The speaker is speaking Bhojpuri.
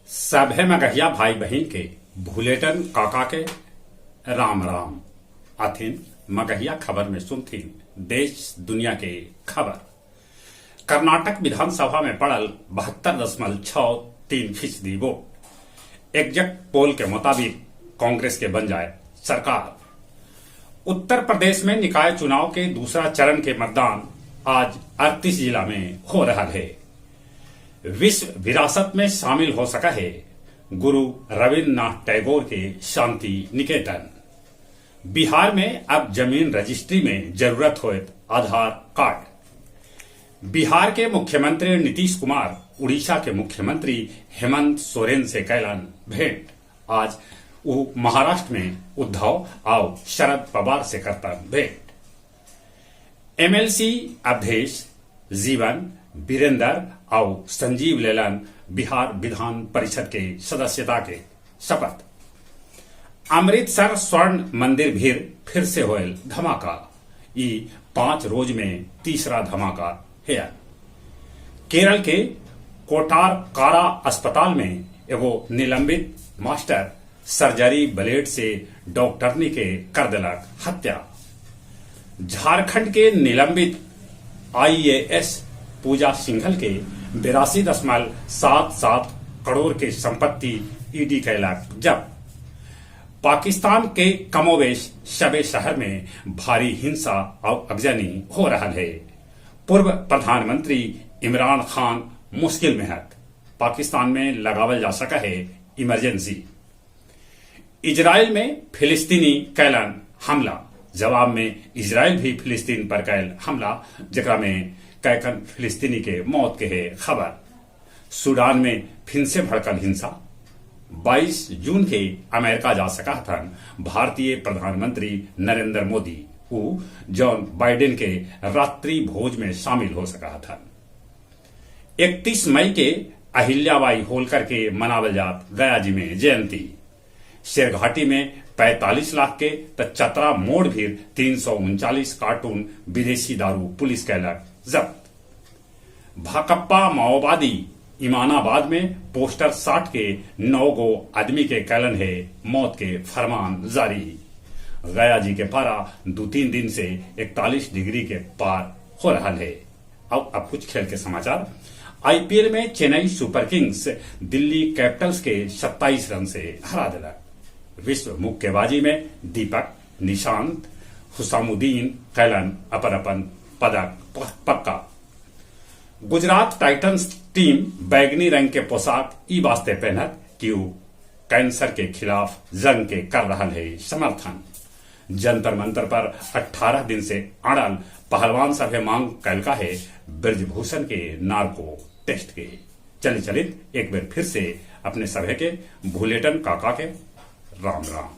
सभे मगहिया भाई बहन के भूलेटन काका के राम राम। अथिन मगहिया खबर में सुनथिन देश दुनिया के खबर। कर्नाटक विधानसभा में पड़ल 72.63% वोट। एग्जिट पोल के मुताबिक कांग्रेस के बन जाए सरकार। उत्तर प्रदेश में निकाय चुनाव के दूसरा चरण के मतदान आज 38 जिला में हो रहा है। विश्व विरासत में शामिल हो सका है गुरु रविन्द्रनाथ टैगोर के शांति निकेतन। बिहार में अब जमीन रजिस्ट्री में जरूरत हो आधार कार्ड। बिहार के मुख्यमंत्री नीतीश कुमार उड़ीसा के मुख्यमंत्री हेमंत सोरेन से कैलन भेंट। आज वो महाराष्ट्र में उद्धव और शरद पवार से करता भेंट। एमएलसी अवधेश जीवन वीरेंद्र और संजीव लेलन बिहार विधान परिषद के सदस्यता के शपथ। अमृतसर स्वर्ण मंदिर भीड़ फिर से होयल धमाका। ई 5 रोज में तीसरा धमाका है। केरल के कोटारकारा अस्पताल में एगो निलंबित मास्टर सर्जरी ब्लेड से डॉक्टरनी के कर दिलक हत्या। झारखंड के निलंबित आईएएस पूजा सिंघल के 82.77 करोड़ के संपत्ति ईडी कैलक जब्त। पाकिस्तान के कमोवेश शबे शहर में भारी हिंसा और अगजनी हो रहा है। पूर्व प्रधानमंत्री इमरान खान मुश्किल में है। पाकिस्तान में लगावल जा सका है इमरजेंसी। इजराइल में फिलिस्तीनी कैलन हमला। जवाब में इजराइल भी फिलिस्तीन पर कैल हमला, जकरा में कैकन फिलिस्तीनी के मौत के है खबर। सूडान में फिर से भड़कल हिंसा। 22 जून के अमेरिका जा सका था भारतीय प्रधानमंत्री नरेंद्र मोदी। वो जॉन बाइडेन के रात्रि भोज में शामिल हो सका था। 31 मई के अहिल्याबाई होलकर के मनावल जात गया जी में जयंती। शेरघाटी में 45 लाख के तो चतरा मोड़ भी 339 कार्टून विदेशी दारू पुलिस कैलक जब्त। भाकपा माओवादी इमानाबाद में पोस्टर साट के 9 गो आदमी के कैलन है मौत के फरमान जारी। गया जी के पारा 2-3 दिन से 41 डिग्री के पार हो रहा है। अब कुछ खेल के समाचार। आईपीएल में Chennai super Kings Delhi Capitals के 27 रन से हरा दिला। विश्व मुक्केबाजी में दीपक, निशांत, हुसामुद्दीन कैलन अपन पदक पक्का। गुजरात टाइटंस टीम बैगनी रंग के पोशाक ई वास्ते पहनत कि वो कैंसर के खिलाफ जंग के कर रहा है समर्थन। जंतर मंतर पर 18 दिन से अड़ल पहलवान सभे मांग कैलका है ब्रजभूषण के नार्को टेस्ट के। चलित एक बार फिर से अपने सभे के भूलेटन काका के राम राम।